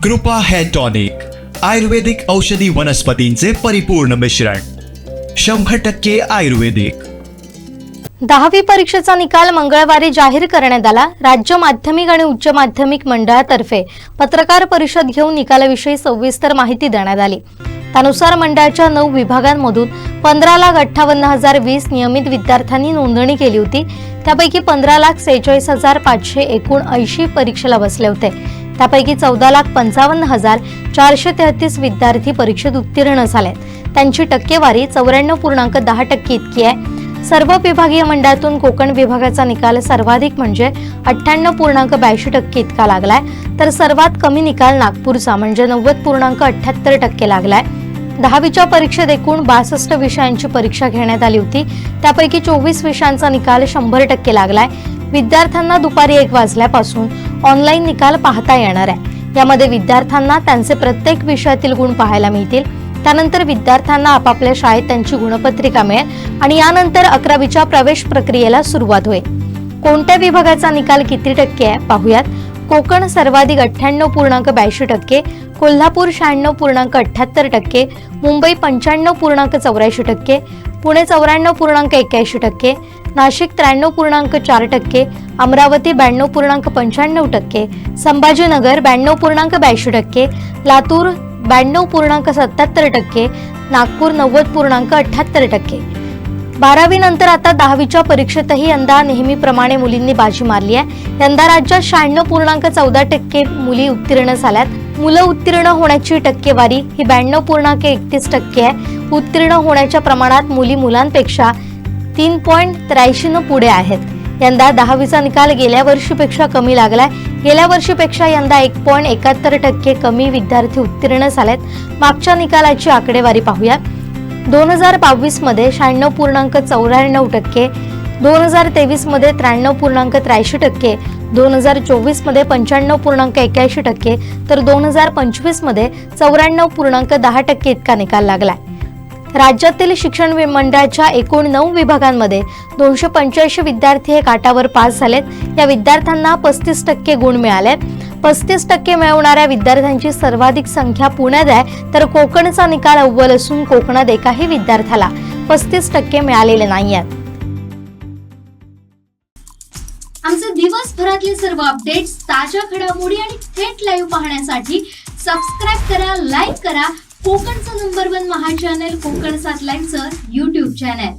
कृपा hair tonic, आयुर्वेदिक औषधी वनस्पतींचे परिपूर्ण मिश्रण, 100% आयुर्वेदिक. 10वी परीक्षेचा निकाल मंगळवारी जाहीर करण्यात आला. राज्य माध्यमिक आणि उच्च माध्यमिक मंडळातर्फे पत्रकार परिषद घेऊन निकालाविषयी सविस्तर माहिती देण्यात आली. त्यानुसार मंडळाच्या 9 विभागांमधून 15,58,020 नियमित विद्यार्थ्यांनी नोंदणी केली होती. त्यापैकी 15,46,500 एकूण 80 परीक्षेला बसले होते. त्यापैकी 14,55,433 विद्यार्थी परीक्षेत उत्तीर्ण झाले. त्यांची टक्केवारी 94.10% इतकी आहे. सर्व विभागीय मंडळातून कोकण विभागाचा निकाल सर्वाधिक म्हणजे 98.82% इतका लागलाय, तर सर्वात कमी निकाल नागपूरचा म्हणजे 90.78% लागलाय. 10वीच्या परीक्षेत एकूण 62 विषयांची परीक्षा घेण्यात आली होती. त्यापैकी 24 विषयांचा निकाल 100% लागलाय. विद्यार्थ्यांना दुपारी 1 वाजल्यापासून ऑनलाईन निकाल पाहता येणार आहे. यामध्ये विद्यार्थ्यांना त्यांचे प्रत्येक विषयातील गुण पाहायला मिळतील. त्यानंतर विद्यार्थ्यांना आपापल्या शाळेत त्यांची गुणपत्रिका मिळेल आणि यानंतर 11वीच्या प्रवेश प्रक्रियेला सुरुवात होईल. कोणत्या विभागाचा निकाल किती टक्के आहे पाहूयात. कोकण सर्वाधिक 98.82%, कोल्हापूर 96.78%, मुंबई 95.84%, पुणे 94.81%, नाशिक 93.4%, अमरावती 92.95%, संभाजीनगर 92.82%, लातूर 92.77%, नागपूर 90.78%. 12वी नंतर आता 10वीच्या परीक्षेतही यंदा नेहमीप्रमाणे मुलींनी बाजी मारली आहे. यंदा राज्यात 96.14% मुली उत्तीर्ण झाल्यात. मुलं उत्तीर्ण होण्याची टक्केवारी ही 92.31% आहे. उत्तीर्ण होण्याच्या प्रमाणात मुली मुलांपेक्षा 3.83 पुढे आहेत. यंदा 10वीचा निकाल गेल्या वर्षीपेक्षा कमी लागलाय. गेल्या वर्षीपेक्षा यंदा 1.71% कमी विद्यार्थी उत्तीर्ण झालेत. मागच्या निकालाची आकडेवारी पाहूया. 2022 मध्ये 96.94%, 2023 मध्ये 93.83%, 2024 मध्ये 95.81%, तर 2025 मध्ये 94.10% इतका निकाल लागलाय. राज्यातील शिक्षण मंडळाच्या एकूण 9 विभागांमध्ये 285 विद्यार्थी हे काटावर पास झालेत. या विद्यार्थ्यांना 35% गुण मिळाले. 35% मिळवणाऱ्या विद्यार्थ्यांची सर्वाधिक संख्या पुण्यात आहे, तर कोकणचा निकाल अव्वल असून कोकणात एकाही विद्यार्थ्याला 35% मिळालेले नाहीयेत. आमचे दिवसभरातले सर्व अपडेट्स, ताज्या घडामोडी आणि थेट लाईव्ह पाहण्यासाठी सबस्क्राईब करा, लाईक करा कोकणचं नंबर 1 महा चॅनल कोकण 7 लाईव्हचं YouTube चॅनल.